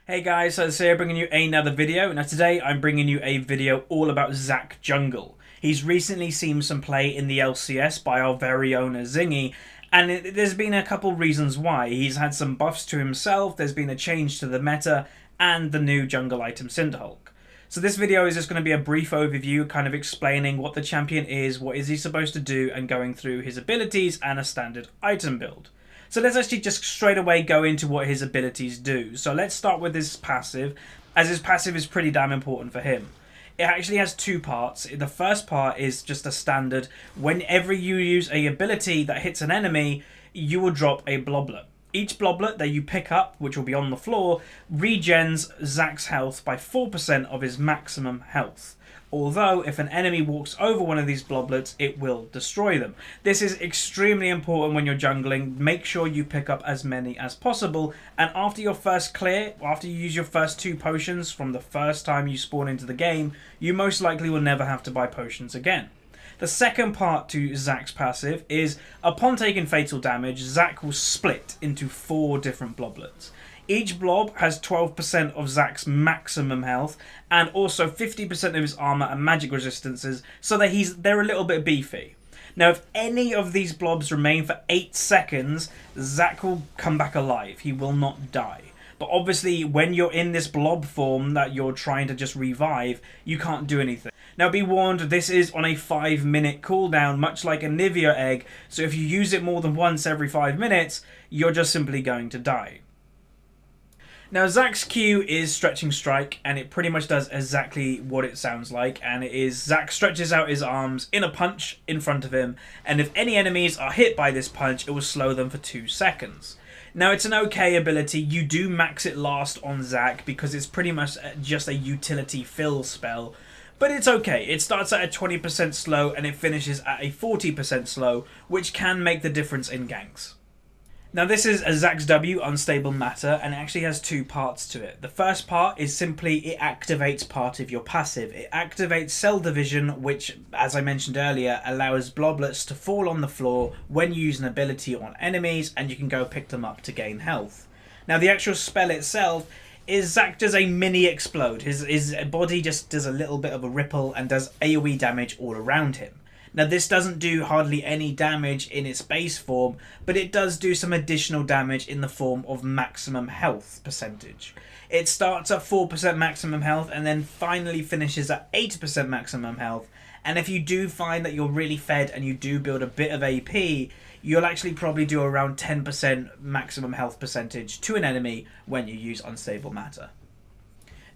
Hey guys, so here bringing you another video. Now today I'm bringing you a video all about Zac Jungle. He's recently seen some play in the LCS by our very own HuzzyGames, and there's been a couple reasons why. He's had some buffs to himself, there's been a change to the meta, and the new jungle item Cinderhulk. So this video is just going to be a brief overview, kind of explaining what the champion is, what is he supposed to do, and going through his abilities and a standard item build. So let's actually just straight away go into what his abilities do. So let's start with his passive, as his passive is pretty damn important for him. It actually has two parts. The first part is just a standard. Whenever you use a ability that hits an enemy, you will drop a bloblet. Each bloblet that you pick up, which will be on the floor, regens Zac's health by 4% of his maximum health. Although, if an enemy walks over one of these bloblets, it will destroy them. This is extremely important when you're jungling. Make sure you pick up as many as possible. And after your first clear, after you use your first 2 potions from the first time you spawn into the game, you most likely will never have to buy potions again. The second part to Zac's passive is, upon taking fatal damage, Zac will split into 4 different bloblets. Each blob has 12% of Zac's maximum health and also 50% of his armor and magic resistances, so that they're a little bit beefy. Now, if any of these blobs remain for 8 seconds, Zac will come back alive. He will not die. But obviously, when you're in this blob form that you're trying to just revive, you can't do anything. Now be warned, this is on a 5-minute cooldown, much like a Nivea egg, so if you use it more than once every 5 minutes, you're just simply going to die. Now Zac's Q is Stretching Strike, and it pretty much does exactly what it sounds like, and it is Zac stretches out his arms in a punch in front of him, and if any enemies are hit by this punch, it will slow them for 2 seconds. Now it's an okay ability. You do max it last on Zac because it's pretty much just a utility fill spell, but it's okay. It starts at a 20% slow and it finishes at a 40% slow, which can make the difference in ganks. Now this is a Zac's W, Unstable Matter, and it actually has 2 parts to it. The first part is simply it activates part of your passive. It activates Cell Division, which, as I mentioned earlier, allows bloblets to fall on the floor when you use an ability on enemies, and you can go pick them up to gain health. Now the actual spell itself is Zac does a mini explode. His body just does a little bit of a ripple and does AoE damage all around him. Now this doesn't do hardly any damage in its base form, but it does do some additional damage in the form of maximum health percentage. It starts at 4% maximum health and then finally finishes at 8% maximum health, and if you do find that you're really fed and you do build a bit of AP, you'll actually probably do around 10% maximum health percentage to an enemy when you use Unstable Matter.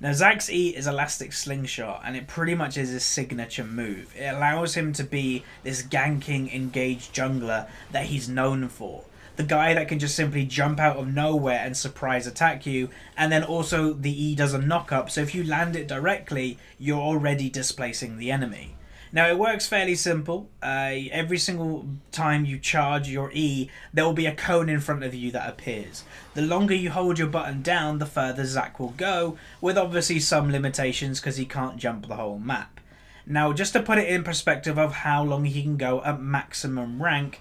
Now Zac's E is Elastic Slingshot, and it pretty much is his signature move. It allows him to be this ganking, engaged jungler that he's known for. The guy that can just simply jump out of nowhere and surprise attack you, and then also the E does a knock up, so if you land it directly, you're already displacing the enemy. Now it works fairly simple. Every single time you charge your E, there will be a cone in front of you that appears. The longer you hold your button down, the further Zac will go, with obviously some limitations because he can't jump the whole map. Now just to put it in perspective of how long he can go at maximum rank,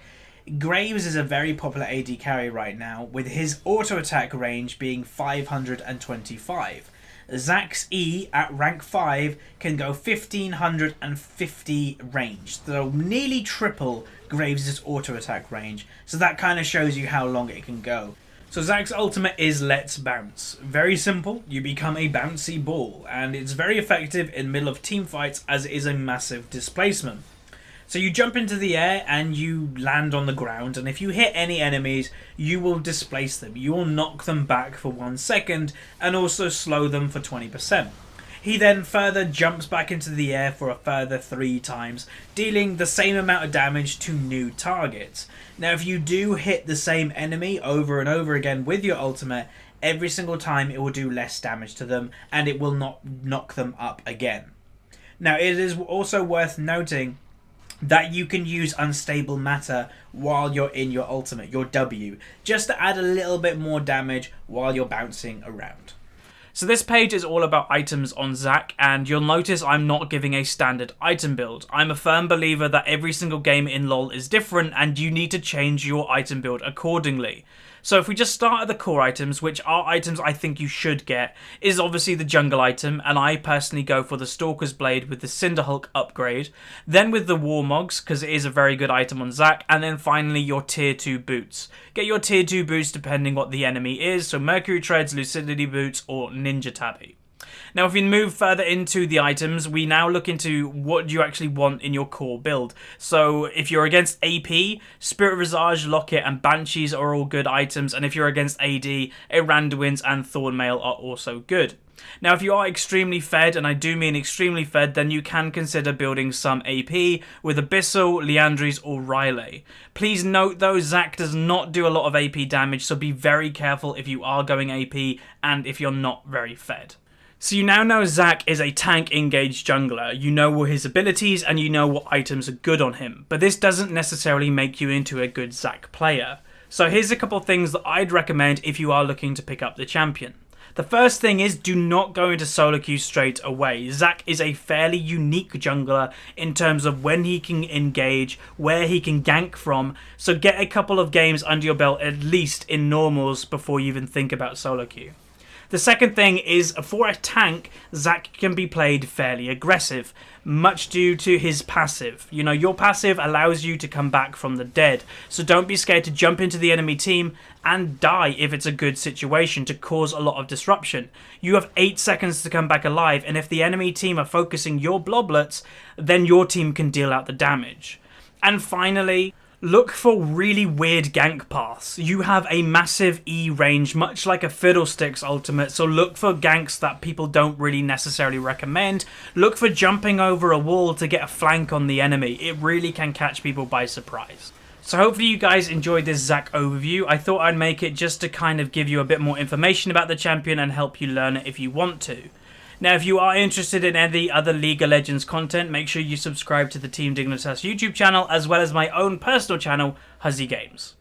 Graves is a very popular AD carry right now, with his auto attack range being 525. Zac's E at rank 5 can go 1550 range, so nearly triple Graves' auto attack range, so that kind of shows you how long it can go. So Zac's ultimate is Let's Bounce. Very simple, you become a bouncy ball, and it's very effective in middle of team fights as it is a massive displacement. So you jump into the air and you land on the ground, and if you hit any enemies, you will displace them. You will knock them back for 1 second and also slow them for 20%. He then further jumps back into the air for a further 3 times, dealing the same amount of damage to new targets. Now if you do hit the same enemy over and over again with your ultimate, every single time it will do less damage to them and it will not knock them up again. Now it is also worth noting that you can use Unstable Matter while you're in your ultimate, your W, just to add a little bit more damage while you're bouncing around. So this page is all about items on Zac, and you'll notice I'm not giving a standard item build. I'm a firm believer that every single game in LoL is different and you need to change your item build accordingly. So if we just start at the core items, which are items I think you should get, is obviously the jungle item, and I personally go for the Stalker's Blade with the Cinderhulk upgrade, then with the Warmogs, because it is a very good item on Zac, and then finally your tier 2 boots. Get your tier 2 boots depending what the enemy is, so Mercury Treads, Lucidity Boots, or Ninja Tabby. Now, if we move further into the items, we now look into what you actually want in your core build. So, if you're against AP, Spirit Visage, Locket, and Banshees are all good items, and if you're against AD, Aranduins and Thornmail are also good. Now, if you are extremely fed, and I do mean extremely fed, then you can consider building some AP with Abyssal, Liandry's, or Riley. Please note though, Zac does not do a lot of AP damage, so be very careful if you are going AP and if you're not very fed. So you now know Zac is a tank engaged jungler, you know his abilities and you know what items are good on him, but this doesn't necessarily make you into a good Zac player. So here's a couple of things that I'd recommend if you are looking to pick up the champion. The first thing is, do not go into solo queue straight away. Zac is a fairly unique jungler in terms of when he can engage, where he can gank from, so get a couple of games under your belt at least in normals before you even think about solo queue. The second thing is, for a tank, Zac can be played fairly aggressive, much due to his passive. You know, your passive allows you to come back from the dead, so don't be scared to jump into the enemy team and die if it's a good situation to cause a lot of disruption. You have 8 seconds to come back alive, and if the enemy team are focusing your bloblets, then your team can deal out the damage. And finally, look for really weird gank paths. You have a massive E range, much like a Fiddlesticks ultimate, so look for ganks that people don't really necessarily recommend. Look for jumping over a wall to get a flank on the enemy. It really can catch people by surprise. So hopefully you guys enjoyed this Zac overview. I thought I'd make it just to kind of give you a bit more information about the champion and help you learn it if you want to. Now, if you are interested in any other League of Legends content, make sure you subscribe to the Team Dignitas YouTube channel, as well as my own personal channel, HuzzyGames.